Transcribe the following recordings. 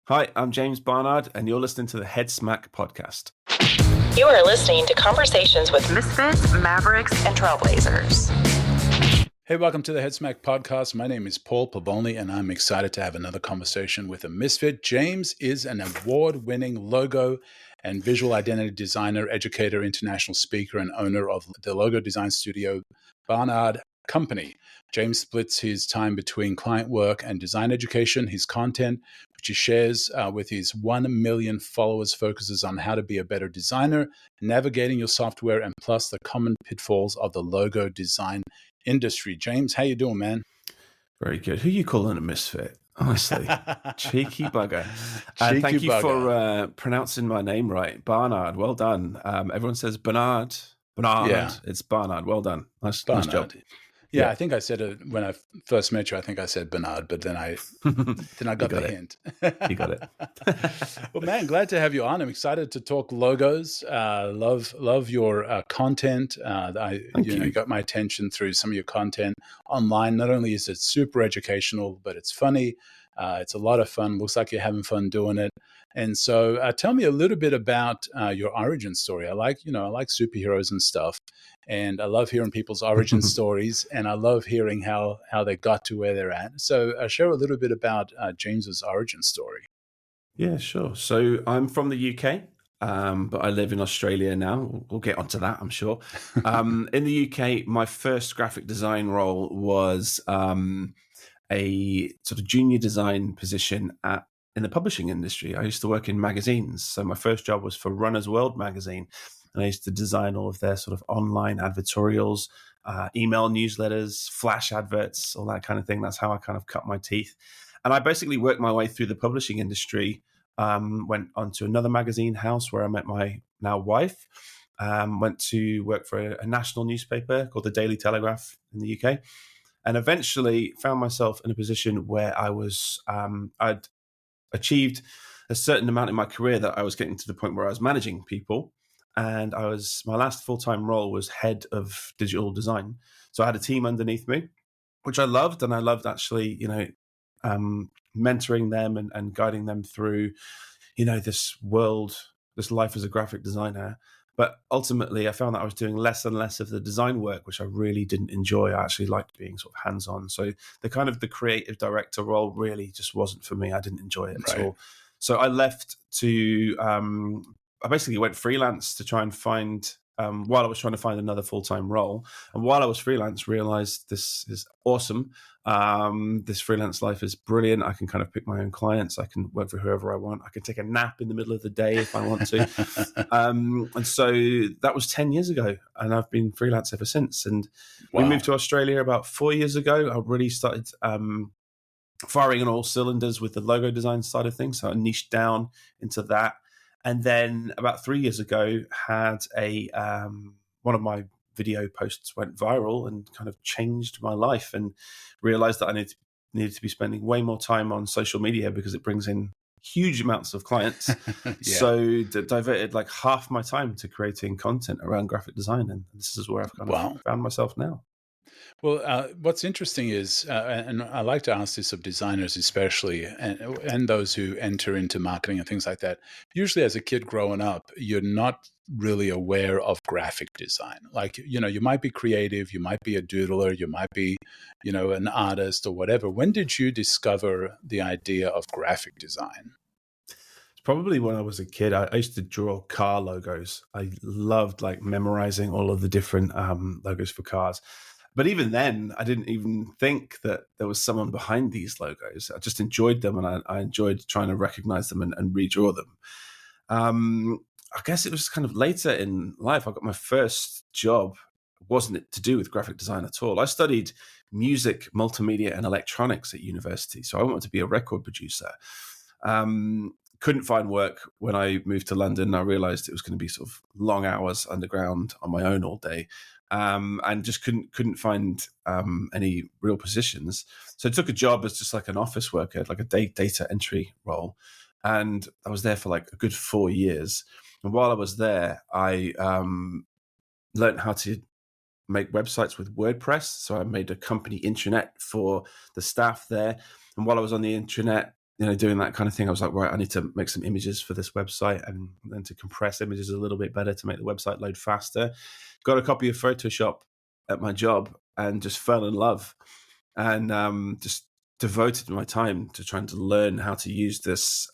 Hi, I'm James Barnard, and you're listening to the Headsmack Podcast. You are listening to conversations with Misfits, Mavericks, and Trailblazers. Hey, welcome to the Headsmack Podcast. My name is Povolni, and I'm excited to have another conversation with a Misfit. James is an award-winning logo and visual identity designer, educator, international speaker, and owner of the logo design studio Barnard Company. James splits his time between client work and design education. His content, which he shares with his 1 million followers, focuses on how to be a better designer, navigating your software, and plus the common pitfalls of the logo design industry. James, how you doing, man? Very good. Who are you calling a misfit? Honestly, cheeky bugger. Cheeky thank you bugger. for pronouncing my name right. Barnard, well done. Everyone says Barnard. Yeah. It's Barnard. Well done. Nice job. Yeah, I think I said it when I first met you. I think I said Barnard, but then I got the hint. You got it. Well, man, glad to have you on. I'm excited to talk logos. Love your content. You got my attention through some of your content online. Not only is it super educational, but it's funny. It's a lot of fun. Looks like you're having fun doing it. And so, tell me a little bit about your origin story. I like superheroes and stuff, and I love hearing people's origin stories, and I love hearing how they got to where they're at. So, share a little bit about James's origin story. Yeah, sure. So I'm from the UK, but I live in Australia now. We'll get onto that, I'm sure. In the UK, my first graphic design role was a sort of junior design position in the publishing industry. I used to work in magazines. So my first job was for Runner's World magazine. And I used to design all of their sort of online advertorials, email newsletters, flash adverts, all that kind of thing. That's how I kind of cut my teeth. And I basically worked my way through the publishing industry, went on to another magazine house where I met my now wife, went to work for a national newspaper called the Daily Telegraph in the UK, and eventually found myself in a position where I was, I'd achieved a certain amount in my career that I was getting to the point where I was managing people. And my last full-time role was head of digital design. So I had a team underneath me, which I loved. And I loved actually, mentoring them and guiding them through, this world, this life as a graphic designer. But ultimately, I found that I was doing less and less of the design work, which I really didn't enjoy. I actually liked being sort of hands-on. So the creative director role really just wasn't for me. I didn't enjoy it at all. So I left to, I basically went freelance to try and find, while I was trying to find another full-time role. And while I was freelance, realized this is awesome. This freelance life is brilliant. I can kind of pick my own clients. I can work for whoever I want. I can take a nap in the middle of the day if I want to. And so that was 10 years ago, and I've been freelance ever since. And we moved to Australia about 4 years ago. I really started firing on all cylinders with the logo design side of things. So I niched down into that. And then about 3 years ago, had one of my video posts went viral and kind of changed my life, and realized that I needed to be spending way more time on social media because it brings in huge amounts of clients. Yeah. So diverted like half my time to creating content around graphic design. And this is where I've kind of found myself now. Well, what's interesting is, and I like to ask this of designers especially, and those who enter into marketing and things like that, usually as a kid growing up, you're not really aware of graphic design. Like, you might be creative, you might be a doodler, you might be, an artist or whatever. When did you discover the idea of graphic design? Probably when I was a kid. I used to draw car logos. I loved like memorizing all of the different logos for cars. But even then, I didn't even think that there was someone behind these logos. I just enjoyed them, and I enjoyed trying to recognize them and redraw them. I guess it was kind of later in life. I got my first job. Wasn't to do with graphic design at all. I studied music, multimedia, and electronics at university. So I wanted to be a record producer. Couldn't find work when I moved to London. I realized it was going to be sort of long hours underground on my own all day. And just couldn't find any real positions. So I took a job as just like an office worker, like a data entry role. And I was there for like a good 4 years. And while I was there, I learned how to make websites with WordPress. So I made a company intranet for the staff there. And while I was on the intranet, doing that kind of thing, I was like, right, I need to make some images for this website and then to compress images a little bit better to make the website load faster. Got a copy of Photoshop at my job and just fell in love and just devoted my time to trying to learn how to use this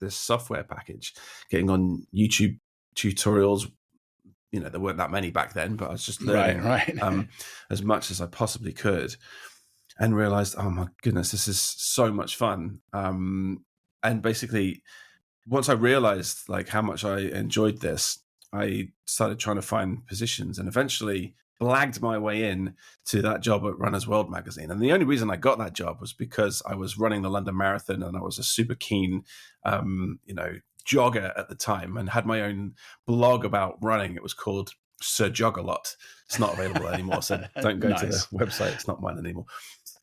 this software package, getting on YouTube tutorials. There weren't that many back then, but I was just learning as much as I possibly could. And realized, oh my goodness, this is so much fun. And basically, once I realized like how much I enjoyed this, I started trying to find positions and eventually blagged my way in to that job at Runner's World magazine. And the only reason I got that job was because I was running the London Marathon and I was a super keen, jogger at the time and had my own blog about running. It was called Sir Jog-a-Lot. It's not available anymore, so don't go to the website. It's not mine anymore.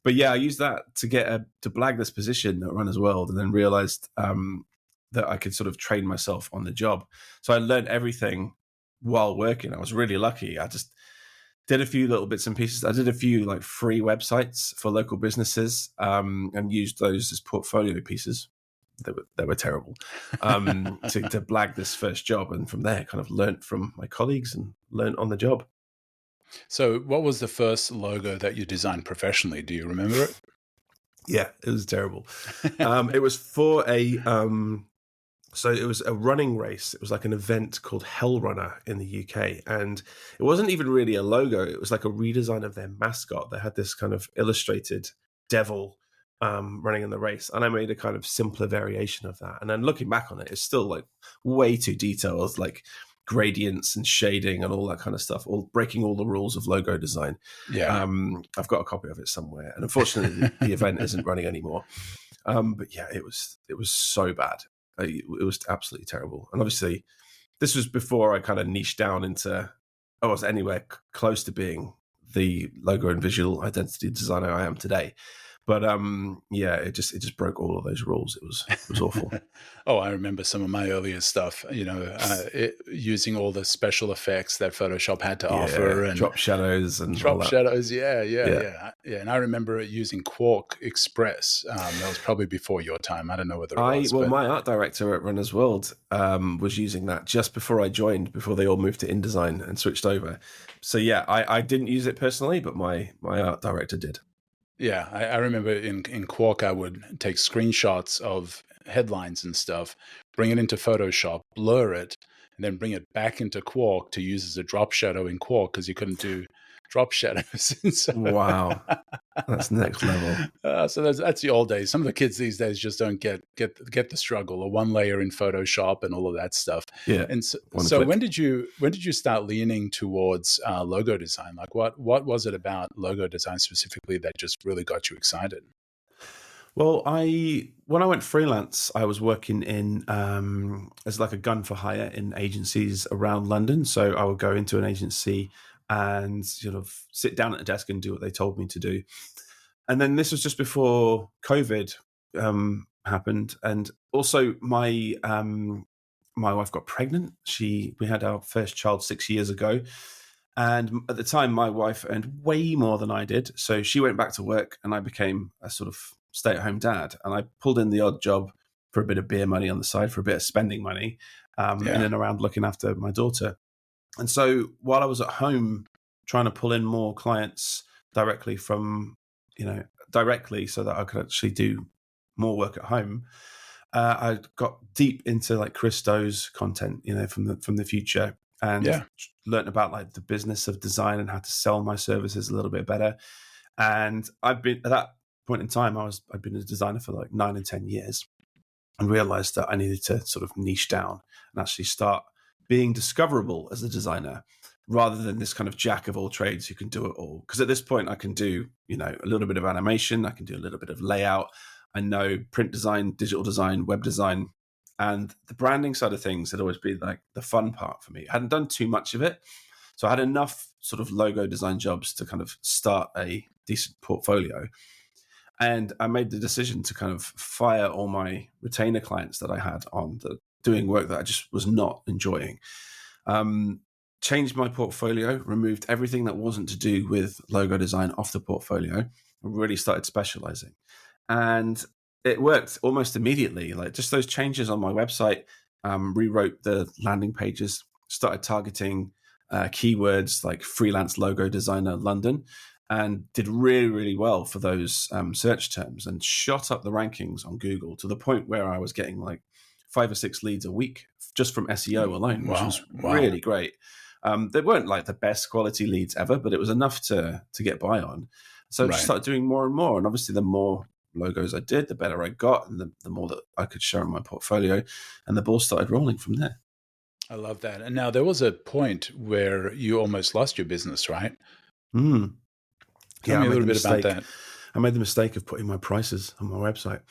But yeah, I used that to get to blag this position at Runner's World, and then realized that I could sort of train myself on the job. So I learned everything while working. I was really lucky. I just did a few little bits and pieces. I did a few like free websites for local businesses and used those as portfolio pieces. They were terrible to blag this first job. And from there, kind of learnt from my colleagues and learnt on the job. So what was the first logo that you designed professionally? Do you remember it? Yeah, it was terrible. It was for so it was a running race. It was like an event called Hell Runner in the UK. And it wasn't even really a logo. It was like a redesign of their mascot. They had this kind of illustrated devil running in the race. And I made a kind of simpler variation of that. And then looking back on it, it's still like way too detailed, like gradients and shading and all that kind of stuff, all breaking all the rules of logo design. Yeah. I've got a copy of it somewhere, and unfortunately the event isn't running anymore. But yeah, it was so bad. It was absolutely terrible. And obviously this was before I kind of niched down into, I wasn't anywhere close to being the logo and visual identity designer I am today. But yeah, it just broke all of those rules. It was awful. Oh, I remember some of my earlier stuff. Using all the special effects that Photoshop had to offer, and drop shadows and drop shadows. Yeah. And I remember using Quark Express. That was probably before your time. I don't know whether it was. Well, my art director at Runner's World was using that just before I joined, before they all moved to InDesign and switched over. So yeah, I didn't use it personally, but my art director did. Yeah, I remember in Quark, I would take screenshots of headlines and stuff, bring it into Photoshop, blur it, and then bring it back into Quark to use as a drop shadow in Quark because you couldn't do drop shadows. Wow, that's next level. So that's the old days. Some of the kids these days just don't get the struggle, or one layer in Photoshop and all of that stuff. Yeah. And so when did you start leaning towards logo design? Like what was it about logo design specifically that just really got you excited? Well, when I went freelance, I was working in as like a gun for hire in agencies around London. So I would go into an agency and sort of sit down at a desk and do what they told me to do. And then this was just before COVID happened, and also my wife got pregnant. We had our first child 6 years ago, and at the time my wife earned way more than I did, so she went back to work, and I became a sort of stay-at-home dad. And I pulled in the odd job for a bit of beer money on the side, for a bit of spending money, in and around looking after my daughter. And so while I was at home trying to pull in more clients directly so that I could actually do more work at home, I got deep into like Christo's content, from the future, and learned about like the business of design and how to sell my services a little bit better. And I've been at that point in time, I'd been a designer for like 9 and 10 years, and realized that I needed to sort of niche down and actually start being discoverable as a designer, rather than this kind of jack of all trades who can do it all. Because at this point I can do, a little bit of animation, I can do a little bit of layout, I know print design, digital design, web design, and the branding side of things had always been like the fun part for me. I hadn't done too much of it, so I had enough sort of logo design jobs to kind of start a decent portfolio. And I made the decision to kind of fire all my retainer clients that I had on doing work that I just was not enjoying. Changed my portfolio, removed everything that wasn't to do with logo design off the portfolio, and really started specializing. And it worked almost immediately. Like just those changes on my website, rewrote the landing pages, started targeting keywords like freelance logo designer London, and did really, really well for those search terms, and shot up the rankings on Google to the point where I was getting like 5 or 6 leads a week just from SEO alone, which was really great. They weren't like the best quality leads ever, but it was enough to get by on. So I just started doing more and more. And obviously the more logos I did, the better I got, and the more that I could show in my portfolio, and the ball started rolling from there. I love that. And now there was a point where you almost lost your business, right? Tell me a little bit about that. I made the mistake of putting my prices on my website.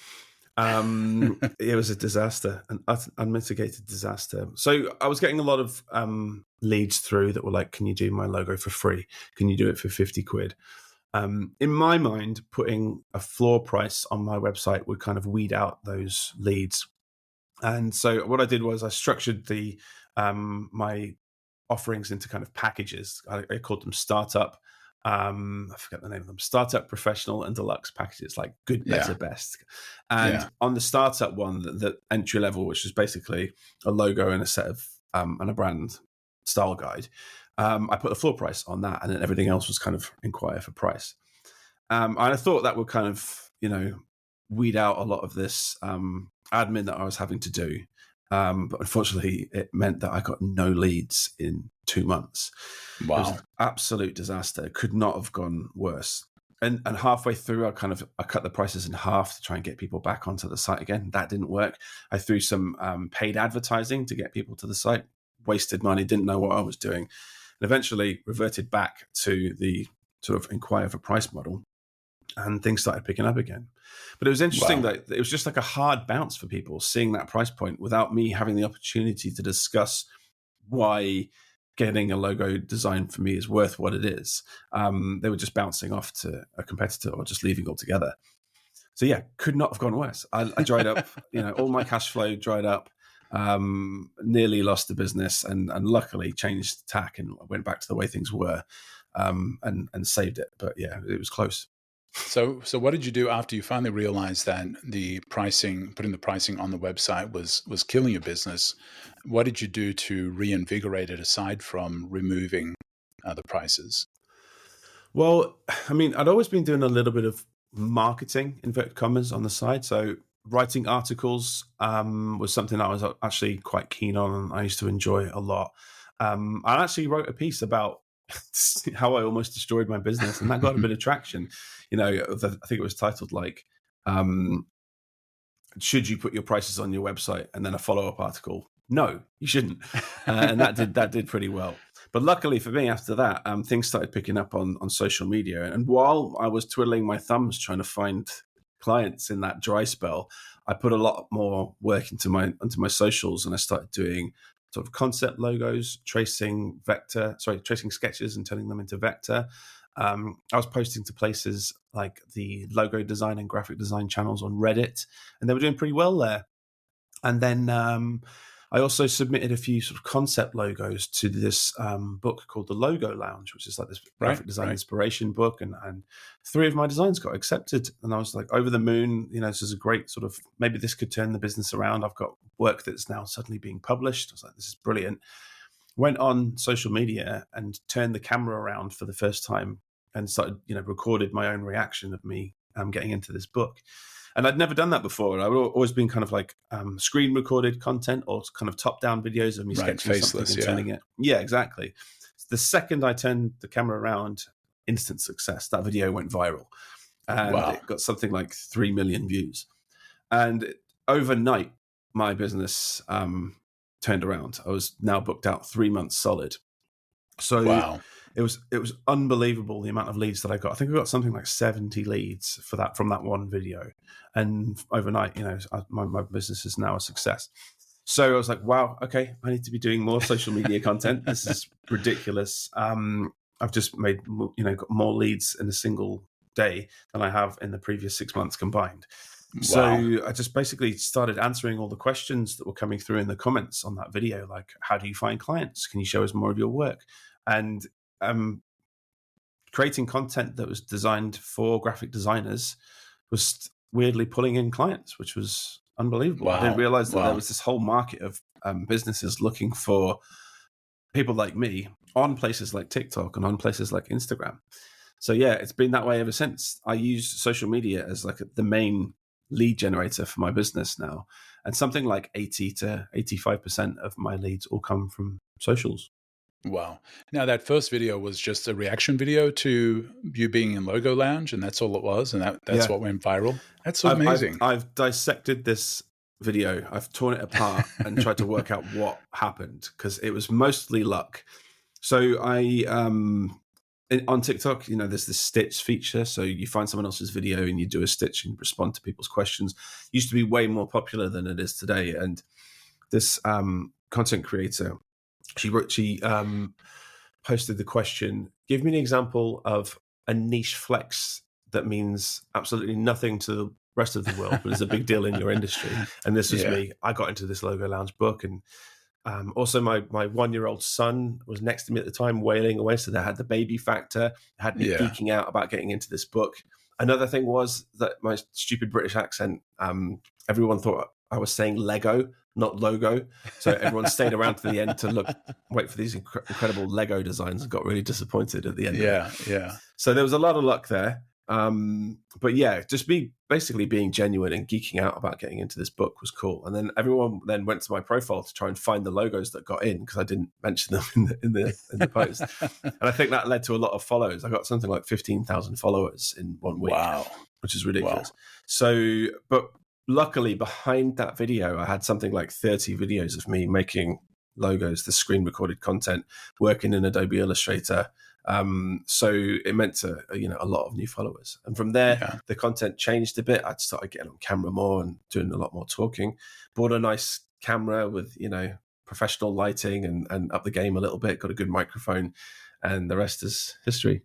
It was a disaster, an unmitigated disaster. So I was getting a lot of leads through that were like, can you do my logo for free? Can you do it for 50 quid? In my mind, putting a floor price on my website would kind of weed out those leads. And so what I did was I structured the my offerings into kind of packages. I called them startup. I forget the name of them. Startup, professional, and deluxe packages, like good, better, best. And on the startup one, the entry level, which is basically a logo and a set of and a brand style guide, I put a floor price on that, and then everything else was kind of inquire for price. And I thought that would kind of, weed out a lot of this admin that I was having to do. But unfortunately, it meant that I got no leads in 2 months. Wow. It was an absolute disaster. It could not have gone worse. And halfway through, I cut the prices in half to try and get people back onto the site again. That didn't work. I threw some paid advertising to get people to the site, wasted money, didn't know what I was doing, and eventually reverted back to the sort of inquire for price model, and things started picking up again. But it was interesting that it was just like a hard bounce for people seeing that price point without me having the opportunity to discuss why getting a logo design for me is worth what it is. They were just bouncing off to a competitor or just leaving altogether. So yeah, could not have gone worse. I dried up, all my cash flow dried up, nearly lost the business, and luckily changed tack and went back to the way things were, and saved it. But yeah, it was close. So what did you do after you finally realized that the pricing, putting the pricing on the website was killing your business? What did you do to reinvigorate it aside from removing the prices? Well, I mean, I'd always been doing a little bit of marketing, inverted commas, on the side. So writing articles was something I was actually quite keen on, and I used to enjoy a lot. I actually wrote a piece about how I almost destroyed my business, and that got a bit of traction. I think it was titled like, should you put your prices on your website? And then a follow-up article, no, you shouldn't. And that did pretty well. But luckily for me, after that, things started picking up on social media. And while I was twiddling my thumbs trying to find clients in that dry spell, I put a lot more work into my socials, and I started doing sort of concept logos, tracing sketches and turning them into vector. I was posting to places like the logo design and graphic design channels on Reddit, and they were doing pretty well there. And then I also submitted a few sort of concept logos to this book called The Logo Lounge, which is like this graphic design inspiration book. And 3 of my designs got accepted. And I was like over the moon, this is a great sort of, maybe this could turn the business around. I've got work that's now suddenly being published. I was like, this is brilliant. Went on social media and turned the camera around for the first time and started, recorded my own reaction of me getting into this book. And I'd never done that before. I'd always been kind of like screen recorded content or kind of top down videos of me sketching something and turning it. Yeah, exactly. The second I turned the camera around, instant success. That video went viral, and it got something like 3 million views. And overnight, my business turned around. I was now booked out 3 months solid. So it was unbelievable the amount of leads that I got. I think I got something like 70 leads from that one video. And overnight, my business is now a success. So I was like, wow, okay, I need to be doing more social media content. This is ridiculous. I've just made, got more leads in a single day than I have in the previous 6 months combined. Wow. So I just basically started answering all the questions that were coming through in the comments on that video, like, how do you find clients? Can you show us more of your work? And creating content that was designed for graphic designers was weirdly pulling in clients, which was unbelievable. I didn't realize that there was this whole market of businesses looking for people like me on places like TikTok and on places like Instagram. So yeah, it's been that way ever since. I use social media as like the main lead generator for my business now. And something like 80 to 85% of my leads all come from socials. Wow. Now, that first video was just a reaction video to you being in Logo Lounge, and that's all it was, and that's what went viral. That's amazing. I've dissected this video. I've torn it apart and tried to work out what happened, because it was mostly luck. So on TikTok, there's this stitch feature. So you find someone else's video and you do a stitch and respond to people's questions. It used to be way more popular than it is today. And this content creator, she posted the question, give me an example of a niche flex that means absolutely nothing to the rest of the world, but is a big deal in your industry. And this was me. I got into this Logo Lounge book, and also my 1-year-old son was next to me at the time, wailing away. So that had the baby factor, had me geeking out about getting into this book. Another thing was that my stupid British accent, everyone thought I was saying Lego, not logo. So everyone stayed around to the end to wait for these incredible Lego designs, and got really disappointed at the end. Yeah. So there was a lot of luck there. But yeah, just basically being genuine and geeking out about getting into this book was cool. And then everyone then went to my profile to try and find the logos that got in, because I didn't mention them in the post. And I think that led to a lot of follows. I got something like 15,000 followers in 1 week. Wow. Which is ridiculous. Wow. So, but luckily behind that video, I had something like 30 videos of me making logos, the screen recorded content, working in Adobe Illustrator. So it meant to, a lot of new followers. And from there, the content changed a bit. I'd started getting on camera more and doing a lot more talking. Bought a nice camera with, professional lighting and up the game a little bit, got a good microphone, and the rest is history.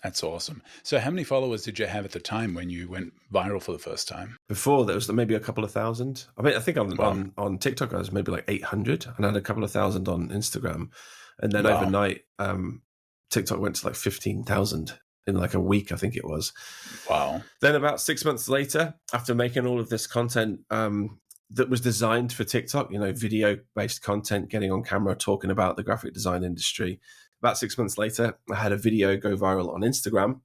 That's awesome. So how many followers did you have at the time when you went viral for the first time? Before, there was maybe a couple of thousand. I mean, I think on TikTok, I was maybe like 800, and I had a couple of thousand on Instagram. And then overnight, TikTok went to like 15,000 in like a week, I think it was. Wow. Then about 6 months later, after making all of this content that was designed for TikTok, video-based content, getting on camera, talking about the graphic design industry, about 6 months later, I had a video go viral on Instagram,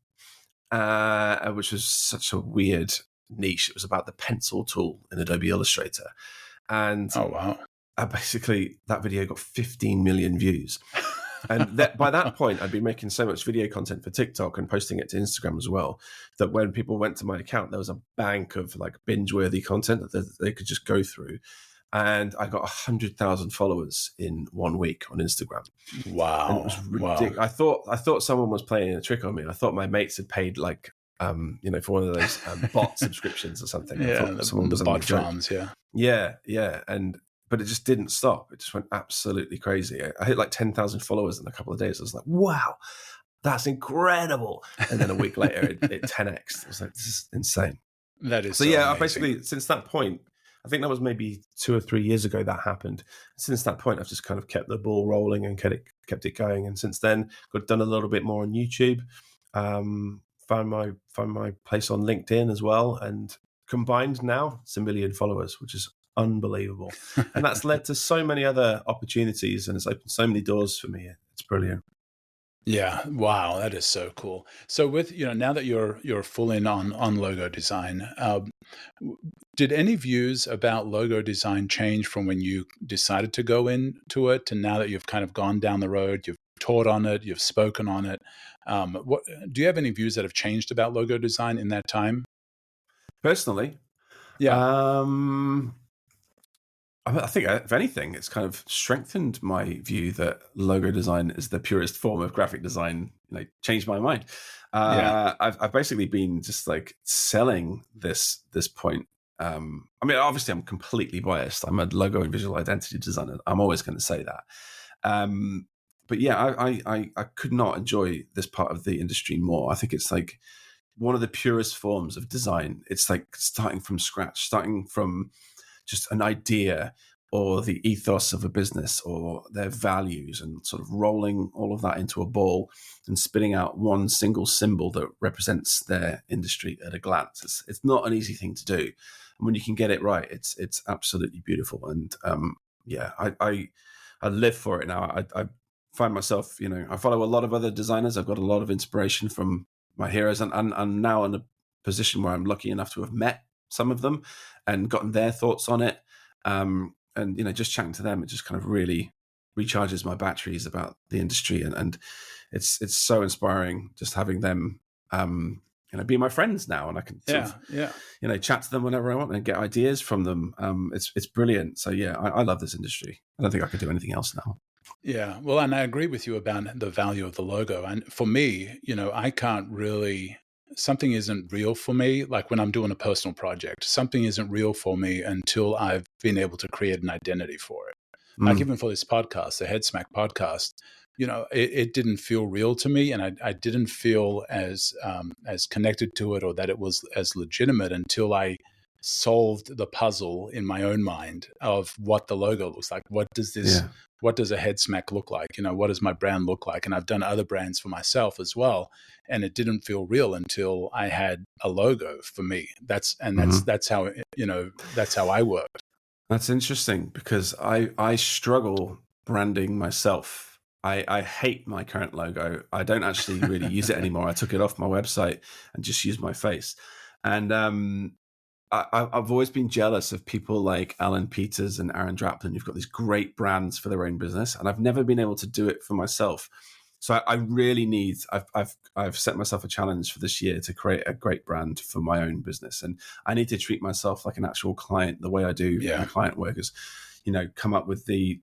which was such a weird niche. It was about the pencil tool in Adobe Illustrator. And basically, that video got 15 million views. And by that point, I'd been making so much video content for TikTok and posting it to Instagram as well, that when people went to my account, there was a bank of like binge-worthy content that they could just go through. And I got 100,000 followers in 1 week on Instagram. Wow. And it was ridiculous. I thought someone was playing a trick on me. I thought my mates had paid like, for one of those bot subscriptions or something. Yeah, the bot farms, Yeah. But it just didn't stop. It just went absolutely crazy. I hit like 10,000 followers in a couple of days. I was like, wow, that's incredible. And then a week later, it 10x. I was like, this is insane. That is so amazing. Basically, since that point, I think that was maybe 2 or 3 years ago that happened. Since that point, I've just kind of kept the ball rolling and kept it going. And since then, got done a little bit more on YouTube, found my place on LinkedIn as well. And combined now, it's 1 million followers, which is unbelievable. And that's led to so many other opportunities, and it's opened so many doors for me. It's brilliant. Yeah. Wow. That is so cool. So with, now that you're full in on logo design, did any views about logo design change from when you decided to go into it to now that you've kind of gone down the road, you've taught on it, you've spoken on it? What do you have any views that have changed about logo design in that time? Personally? Yeah. I think, if anything, it's kind of strengthened my view that logo design is the purest form of graphic design. Changed my mind. I've basically been just like selling this point. I mean, obviously, I'm completely biased. I'm a logo and visual identity designer. I'm always going to say that. But yeah, I could not enjoy this part of the industry more. I think it's like one of the purest forms of design. It's like starting from scratch, starting from just an idea, or the ethos of a business or their values, and sort of rolling all of that into a ball and spitting out one single symbol that represents their industry at a glance. It's not an easy thing to do. And when you can get it right, it's absolutely beautiful. And I live for it now. I find myself, I follow a lot of other designers. I've got a lot of inspiration from my heroes, and I'm now in a position where I'm lucky enough to have met some of them and gotten their thoughts on it. And just chatting to them, it just kind of really recharges my batteries about the industry, and it's so inspiring just having them be my friends now, and I can chat to them whenever I want and get ideas from them. It's brilliant. So I love this industry. I don't think I could do anything else now. Yeah, well, and I agree with you about the value of the logo. And for me, I can't really, something isn't real for me. Like when I'm doing a personal project, something isn't real for me until I've been able to create an identity for it. Like even for this podcast, the Headsmack Podcast, it didn't feel real to me, and I didn't feel as connected to it, or that it was as legitimate, until I solved the puzzle in my own mind of what the logo looks like. What does a Headsmack look like? What does my brand look like? And I've done other brands for myself as well, and it didn't feel real until I had a logo for me. That's how that's how I work. That's interesting, because I struggle branding myself. I hate my current logo. I don't actually really use it anymore. I took it off my website and just use my face. And I've always been jealous of people like Alan Peters and Aaron Draplin, who've got these great brands for their own business, and I've never been able to do it for myself. So I really need. I've set myself a challenge for this year to create a great brand for my own business, and I need to treat myself like an actual client, the way I do my client work. Is come up with the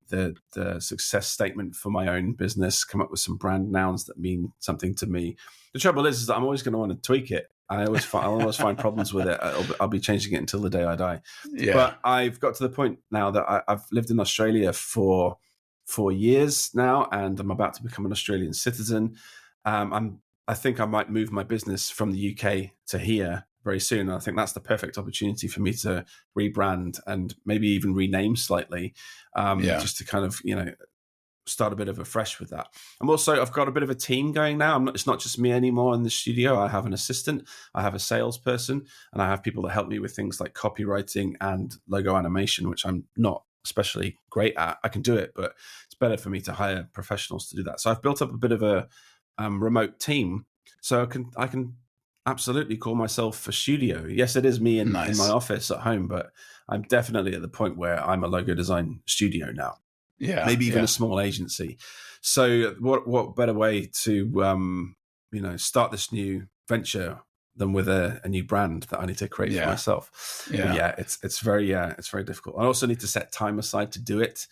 success statement for my own business, come up with some brand nouns that mean something to me. The trouble is that I'm always going to want to tweak it. I'll always find problems with it. I'll be changing it until the day I die. Yeah. But I've got to the point now that I've lived in Australia for 4 years now, and I'm about to become an Australian citizen. I think I might move my business from the UK to here very soon. I think that's the perfect opportunity for me to rebrand and maybe even rename slightly, just to kind of, start a bit of a fresh with that. I've got a bit of a team going now. It's not just me anymore in the studio. I have an assistant, I have a salesperson, and I have people that help me with things like copywriting and logo animation, which I'm not especially great at. I can do it, but it's better for me to hire professionals to do that. So I've built up a bit of a remote team, so I can absolutely call myself a studio. Yes, it is me in my office at home, but I'm definitely at the point where I'm a logo design studio now. Yeah, maybe even a small agency. So what better way to start this new venture than with a new brand that I need to create for myself? Yeah, it's very difficult. I also need to set time aside to do it,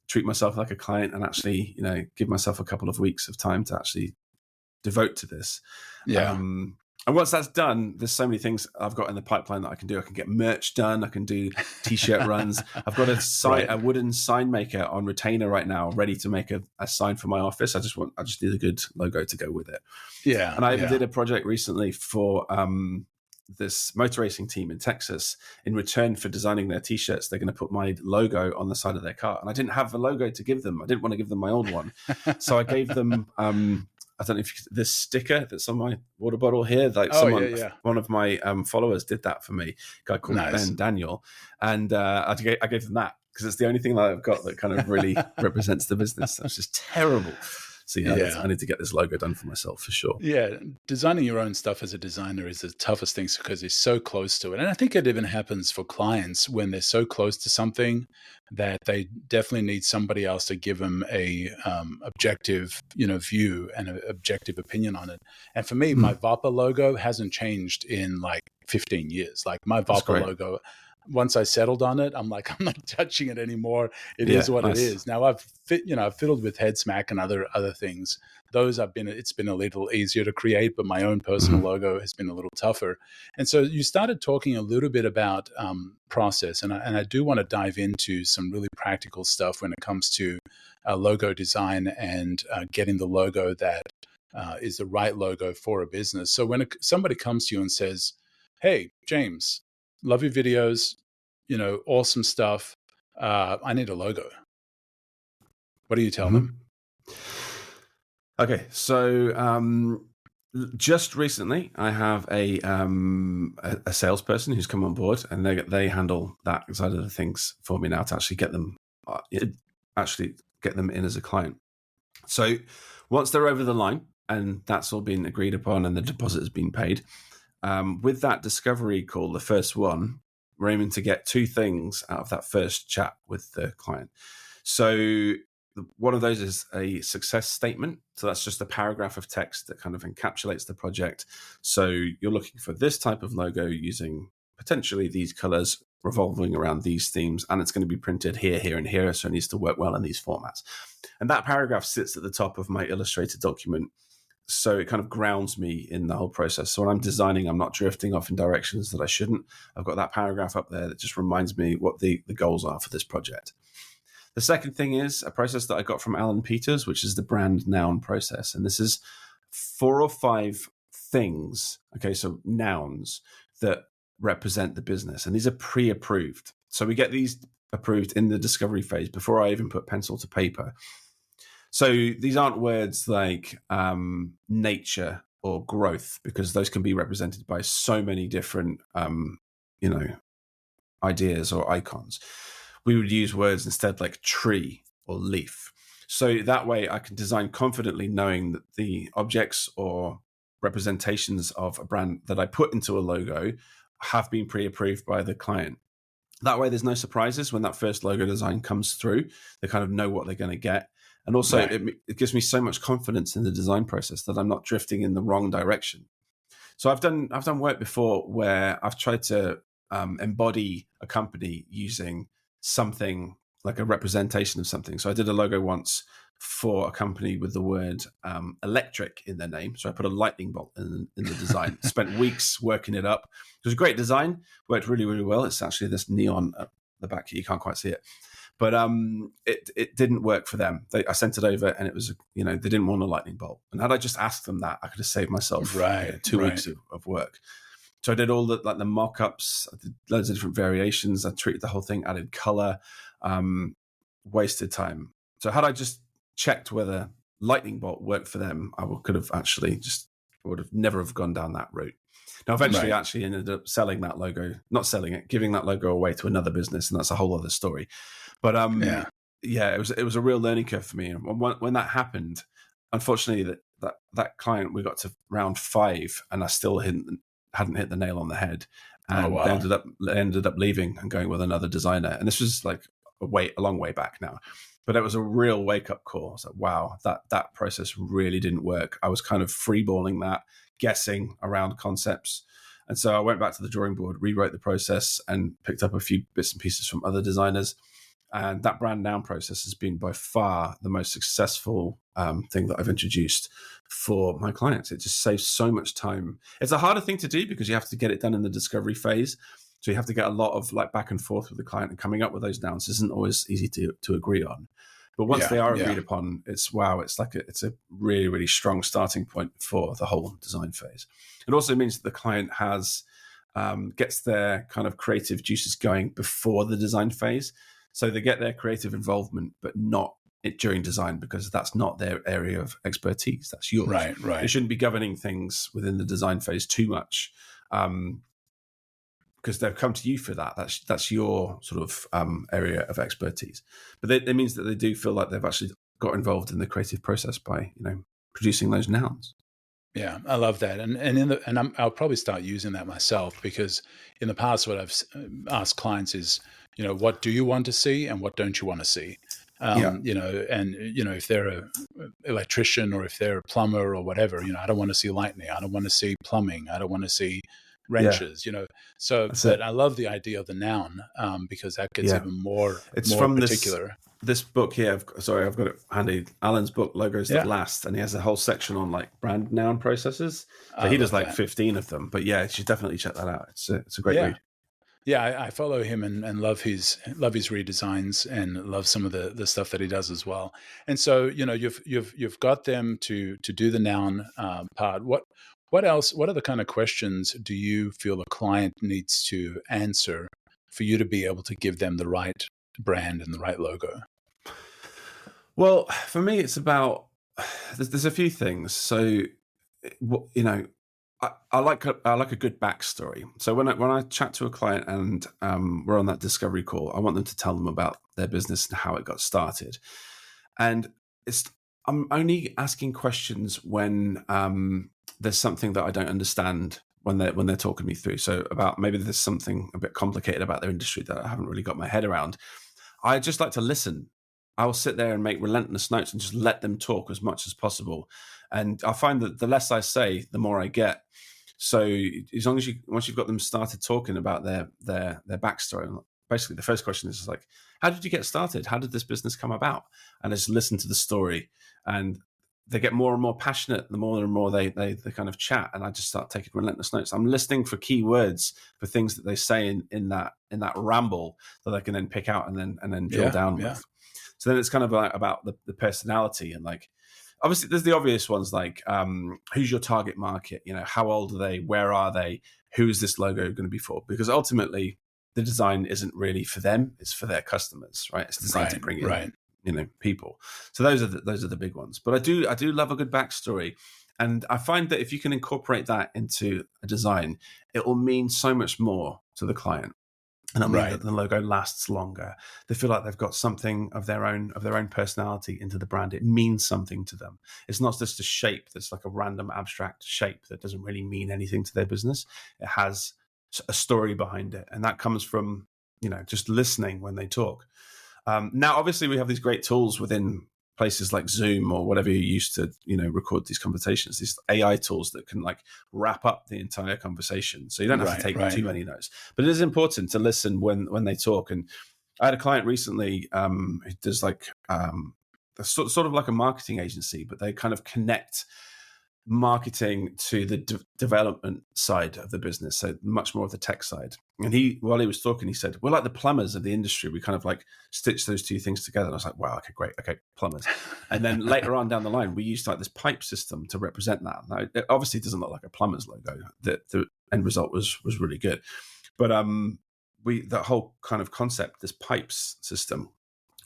treat myself like a client, and actually give myself a couple of weeks of time to actually devote to this. And once that's done, there's so many things I've got in the pipeline that I can do. I can get merch done. I can do t-shirt runs. I've got a wooden sign maker on retainer right now, ready to make a sign for my office. I just need a good logo to go with it. Yeah. And I even did a project recently for this motor racing team in Texas. In return for designing their t-shirts, they're going to put my logo on the side of their car. And I didn't have a logo to give them. I didn't want to give them my old one. So I gave them I don't know if this sticker that's on my water bottle here, one of my followers did that for me, a guy called Ben Daniel. And I gave them that because it's the only thing that I've got that kind of really represents the business. That's just terrible. So I need to get this logo done for myself for sure. Yeah, designing your own stuff as a designer is the toughest thing because it's so close to it. And I think it even happens for clients when they're so close to something that they definitely need somebody else to give them a objective, view and an objective opinion on it. And for me, my Voppa logo hasn't changed in like 15 years. Like my Voppa logo, once I settled on it, I'm like, I'm not touching it anymore. It is what it is. Now I've fiddled with Headsmack and other things. Those it's been a little easier to create, but my own personal logo has been a little tougher. And so you started talking a little bit about process, and I do want to dive into some really practical stuff when it comes to logo design and getting the logo that is the right logo for a business. So when somebody comes to you and says, "Hey, James, love your videos, awesome stuff. I need a logo. What do you tell Mm-hmm. them? Okay, so just recently, I have a salesperson who's come on board, and they handle that side of the things for me now to actually get them in as a client. So once they're over the line and that's all been agreed upon and the deposit has been paid, with that discovery call, the first one, we're aiming to get two things out of that first chat with the client. So one of those is a success statement. So that's just a paragraph of text that kind of encapsulates the project. So you're looking for this type of logo using potentially these colors revolving around these themes, and it's going to be printed here, here, and here. So it needs to work well in these formats. And that paragraph sits at the top of my illustrated document. So it kind of grounds me in the whole process. So when I'm designing, I'm not drifting off in directions that I shouldn't. I've got that paragraph up there that just reminds me what the goals are for this project. The second thing is a process that I got from Alan Peters, which is the brand noun process. And this is 4 or 5 things, okay, so nouns that represent the business. And these are pre-approved. So we get these approved in the discovery phase before I even put pencil to paper. So these aren't words like nature or growth, because those can be represented by so many different, ideas or icons. We would use words instead like tree or leaf. So that way I can design confidently knowing that the objects or representations of a brand that I put into a logo have been pre-approved by the client. That way there's no surprises when that first logo design comes through. They kind of know what they're going to get. And also it gives me so much confidence in the design process that I'm not drifting in the wrong direction. So I've done work before where I've tried to embody a company using something like a representation of something. So I did a logo once for a company with the word electric in their name. So I put a lightning bolt in the design, spent weeks working it up. It was a great design, worked really, really well. It's actually this neon at the back here. You can't quite see it. But it didn't work for them. I sent it over and it was, they didn't want a lightning bolt. And had I just asked them that, I could have saved myself 2 weeks of work. So I did all the mock-ups, I did loads of different variations. I treated the whole thing, added color, wasted time. So had I just checked whether lightning bolt worked for them, I would have never have gone down that route. Now, eventually, I actually ended up selling that logo, not selling it, giving that logo away to another business, and that's a whole other story. But it was a real learning curve for me. And when that happened, unfortunately, that client, we got to round 5, and I still hadn't hit the nail on the head, and they ended up leaving and going with another designer. And this was like a long way back now. But it was a real wake-up call. I was like, wow, that process really didn't work. I was kind of freeballing that, guessing around concepts. And so I went back to the drawing board, rewrote the process, and picked up a few bits and pieces from other designers. And that brand noun process has been by far the most successful thing that I've introduced for my clients. It just saves so much time. It's a harder thing to do because you have to get it done in the discovery phase. So you have to get a lot of back and forth with the client, and coming up with those nouns isn't always easy to agree on. But once they are agreed upon, it's a really, really strong starting point for the whole design phase. It also means that the client gets their kind of creative juices going before the design phase. So they get their creative involvement, but not during design, because that's not their area of expertise. That's yours. Right. They shouldn't be governing things within the design phase too much, because they've come to you for that. That's your sort of area of expertise. But it means that they do feel like they've actually got involved in the creative process by producing those nouns. Yeah, I love that, I'll probably start using that myself, because in the past, what I've asked clients is, what do you want to see and what don't you want to see? If they're an electrician or if they're a plumber or whatever, I don't want to see lightning. I don't want to see plumbing. I don't want to see wrenches, So, but I love the idea of the noun because that gets even more particular. This book here, I've got it handy. Alan's book, Logos That Last, and he has a whole section on brand noun processes. So he does 15 of them. But yeah, you should definitely check that out. It's a great read. Yeah, I follow him and love his redesigns and love some of the stuff that he does as well. And so you've got them to do the noun part. What else? What other kind of questions do you feel a client needs to answer for you to be able to give them the right brand and the right logo? Well, for me, it's about there's a few things. So, I like a good backstory. So when I chat to a client and we're on that discovery call, I want them to tell them about their business and how it got started. And I'm only asking questions when there's something that I don't understand when they're talking me through. So about maybe there's something a bit complicated about their industry that I haven't really got my head around. I just like to listen. I'll sit there and make relentless notes and just let them talk as much as possible. And I find that the less I say, the more I get. So as long as once you've got them started talking about their backstory, basically the first question is like, how did you get started? How did this business come about? And I just listen to the story, and they get more and more passionate the more and more they kind of chat, and I just start taking relentless notes. I'm listening for key words, for things that they say in that ramble that I can then pick out and then drill down with. So then it's kind of like about the personality, and like obviously there's the obvious ones like who's your target market? How old are they? Where are they? Who is this logo going to be for? Because ultimately the design isn't really for them; it's for their customers, right? It's designed to bring in people. So those are the big ones. But I do love a good backstory, and I find that if you can incorporate that into a design, it will mean so much more to the client. And it'll mean that the logo lasts longer. They feel like they've got something of their own personality into the brand. It means something to them. It's not just a shape that's like a random abstract shape that doesn't really mean anything to their business. It has a story behind it, and that comes from just listening when they talk. Now, obviously, we have these great tools within places like Zoom or whatever you use to, record these conversations, these AI tools that can like wrap up the entire conversation. So you don't have to take too many notes, but it is important to listen when they talk. And I had a client recently who does like sort of like a marketing agency, but they kind of connect marketing to the development side of the business, so much more of the tech side. And while he was talking, he said, we're like the plumbers of the industry. We kind of like stitch those two things together. And I was like, wow, okay, great. Okay, plumbers. And then later on down the line, we used like this pipe system to represent that. Now, it obviously doesn't look like a plumber's logo. The end result was really good. But that whole kind of concept, this pipes system,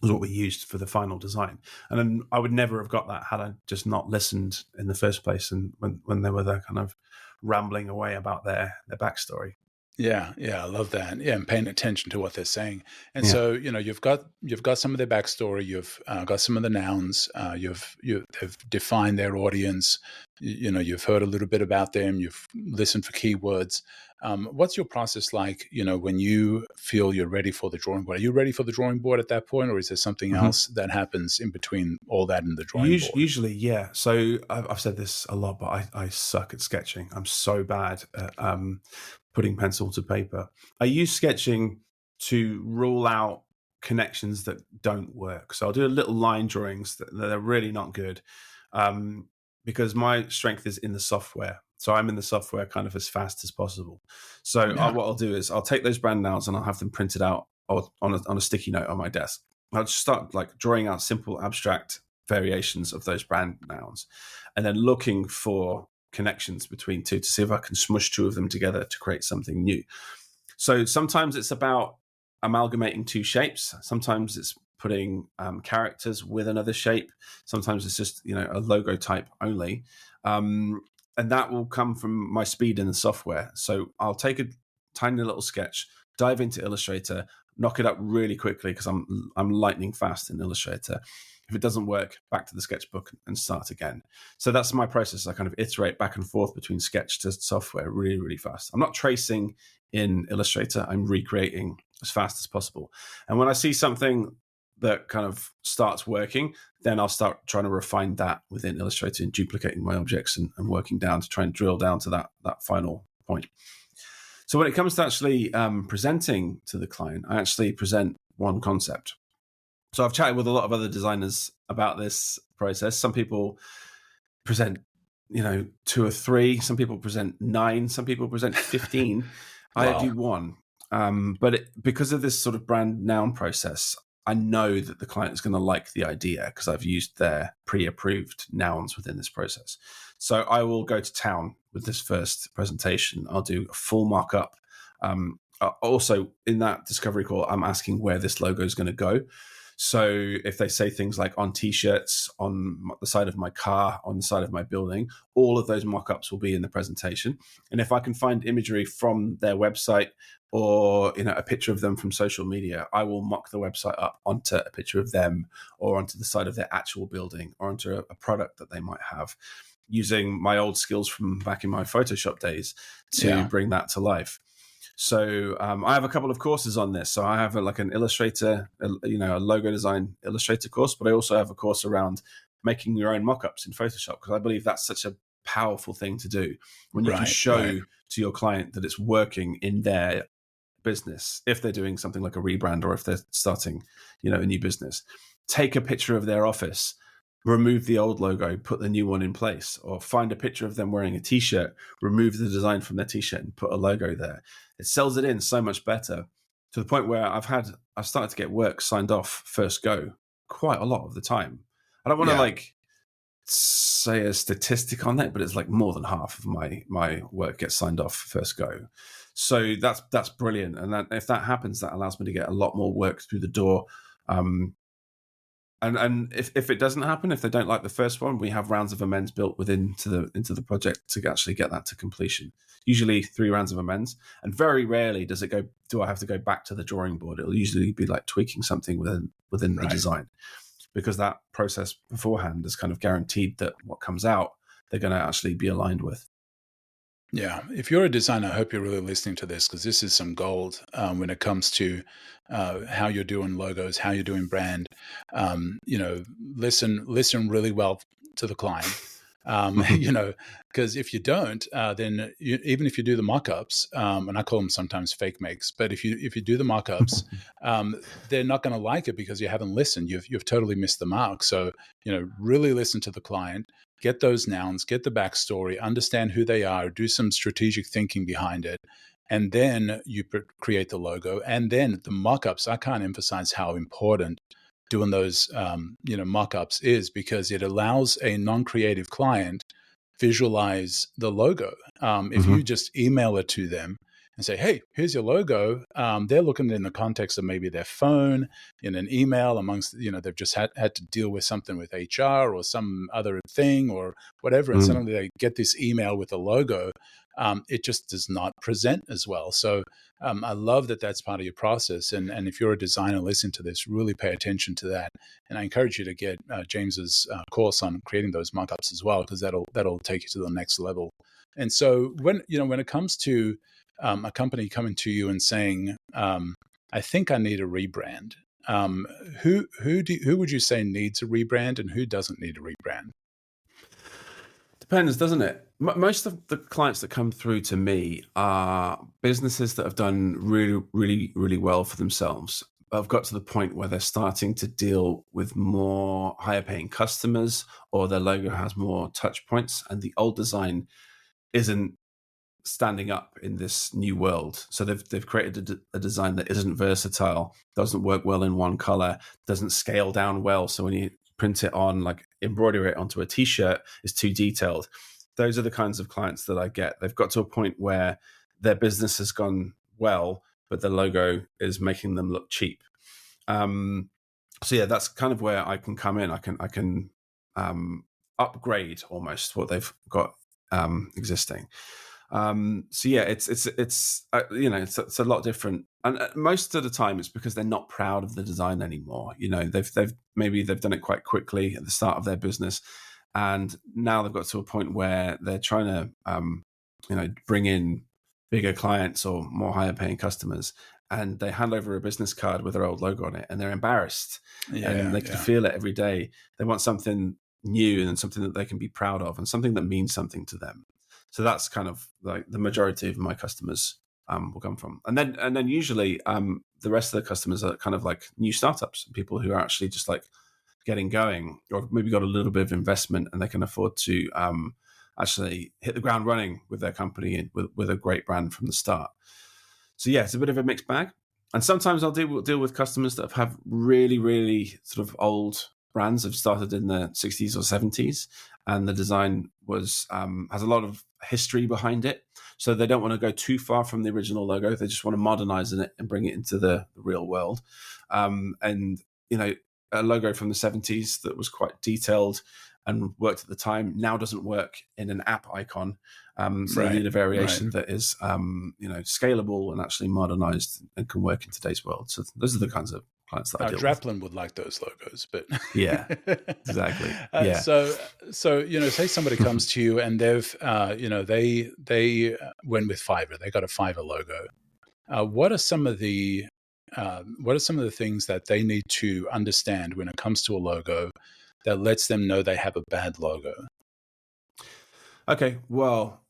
was what we used for the final design. And then I would never have got that had I just not listened in the first place, and when they were there kind of rambling away about their backstory. Yeah, I love that. Yeah, and paying attention to what they're saying. And so, you've got some of their backstory. You've got some of the nouns. They've defined their audience. You've heard a little bit about them. You've listened for keywords. What's your process like? When you feel you're ready for the drawing board, are you ready for the drawing board at that point, or is there something else that happens in between all that and the drawing board? Usually, yeah. So I've said this a lot, but I suck at sketching. I'm so bad at putting pencil to paper. I use sketching to rule out connections that don't work. So I'll do a little line drawings that are really not good, because my strength is in the software. So I'm in the software kind of as fast as possible. So what I'll do is I'll take those brand nouns and I'll have them printed out on a sticky note on my desk. I'll just start like drawing out simple abstract variations of those brand nouns, and then looking for connections between two to see if I can smush two of them together to create something new. So sometimes it's about amalgamating two shapes. Sometimes it's putting characters with another shape. Sometimes it's just a logo type only. And that will come from my speed in the software. So I'll take a tiny little sketch, dive into Illustrator, knock it up really quickly because I'm lightning fast in Illustrator. If it doesn't work, back to the sketchbook and start again. So that's my process. I kind of iterate back and forth between sketch to software really, really fast. I'm not tracing in Illustrator. I'm recreating as fast as possible. And when I see something that kind of starts working, then I'll start trying to refine that within Illustrator and duplicating my objects and working down to try and drill down to that final point. So when it comes to actually presenting to the client, I actually present one concept. So I've chatted with a lot of other designers about this process. Some people present, 2 or 3. Some people present 9. Some people present 15. Wow. I do one. But because of this sort of brand noun process, I know that the client is going to like the idea because I've used their pre-approved nouns within this process. So I will go to town with this first presentation. I'll do a full mock-up. also in that discovery call, I'm asking where this logo is going to go. So if they say things like on t-shirts, on the side of my car, on the side of my building, all of those mock-ups will be in the presentation. And if I can find imagery from their website or a picture of them from social media, I will mock the website up onto a picture of them or onto the side of their actual building or onto a product that they might have, using my old skills from back in my Photoshop days to bring that to life. So I have a couple of courses on this. So I have an Illustrator, a logo design Illustrator course, but I also have a course around making your own mock-ups in Photoshop, because I believe that's such a powerful thing to do when you can show to your client that it's working in their business, if they're doing something like a rebrand or if they're starting, a new business. Take a picture of their office, remove the old logo, put the new one in place, or find a picture of them wearing a t-shirt, remove the design from their t-shirt and put a logo there. It sells it in so much better, to the point where I've started to get work signed off first go quite a lot of the time. I don't want to say a statistic on that, but it's more than half of my work gets signed off first go. So that's brilliant. And if that happens, that allows me to get a lot more work through the door. And if it doesn't happen, if they don't like the first one, we have rounds of amends built into the project to actually get that to completion. Usually 3 rounds of amends, and very rarely do I have to go back to the drawing board. It'll usually be like tweaking something within the design, because that process beforehand is kind of guaranteed that what comes out they're going to actually be aligned with. Yeah. If you're a designer, I hope you're really listening to this, because this is some gold when it comes to how you're doing logos, how you're doing brand. Listen really well to the client. Because if you don't, then even if you do the mock-ups, and I call them sometimes fake makes, but if you do the mock-ups, they're not going to like it because you haven't listened. You've totally missed the mark. So, really listen to the client, get those nouns, get the backstory, understand who they are, do some strategic thinking behind it. And then you create the logo, and then the mock-ups. I can't emphasize how important doing those, mock-ups is, because it allows a non-creative client visualize the logo. If you just email it to them and say, hey, here's your logo, they're looking in the context of maybe their phone, in an email amongst, they've just had to deal with something with HR or some other thing or whatever. And suddenly they get this email with a logo. It just does not present as well. So I love that that's part of your process. And if you're a designer, listen to this, really pay attention to that. And I encourage you to get James's course on creating those mockups as well, because that'll take you to the next level. And so when it comes to a company coming to you and saying, I think I need a rebrand, who would you say needs a rebrand and who doesn't need a rebrand? Depends, doesn't it? Most of the clients that come through to me are businesses that have done really, really, really well for themselves. I've got to the point where they're starting to deal with more higher paying customers, or their logo has more touch points, and the old design isn't standing up in this new world. So they've created a design that isn't versatile, doesn't work well in one color, doesn't scale down well. So when you print it on, embroider it onto a t-shirt, is too detailed. Those are the kinds of clients that I get. They've got to a point where their business has gone well, but the logo is making them look cheap. So yeah, that's kind of where I can come in. I can upgrade almost what they've got existing. So yeah, it's a lot different, and most of the time it's because they're not proud of the design anymore. They've done it quite quickly at the start of their business, and now they've got to a point where they're trying to bring in bigger clients or more higher paying customers, and they hand over a business card with their old logo on it, and they're embarrassed, and they can feel it every day. They want something new and something that they can be proud of, and something that means something to them. So that's kind of like the majority of my customers will come from. And then usually the rest of the customers are kind of like new startups, people who are actually just like getting going, or maybe got a little bit of investment and they can afford to actually hit the ground running with their company with a great brand from the start. So yeah, it's a bit of a mixed bag. And sometimes I'll deal with customers that have really, really sort of old brands, have started in the 60s or 70s, and the design was has a lot of history behind it. So they don't want to go too far from the original logo. They just want to modernize it and bring it into the real world. And, a logo from the 70s that was quite detailed and worked at the time now doesn't work in an app icon. So you need a variation that is, scalable and actually modernized and can work in today's world. So those are the kinds of clients that I deal with. Draplin would like those logos, but yeah, exactly. So say somebody comes to you and they've, they went with Fiverr. They got a Fiverr logo. What are some of the things that they need to understand when it comes to a logo that lets them know they have a bad logo? Okay, well,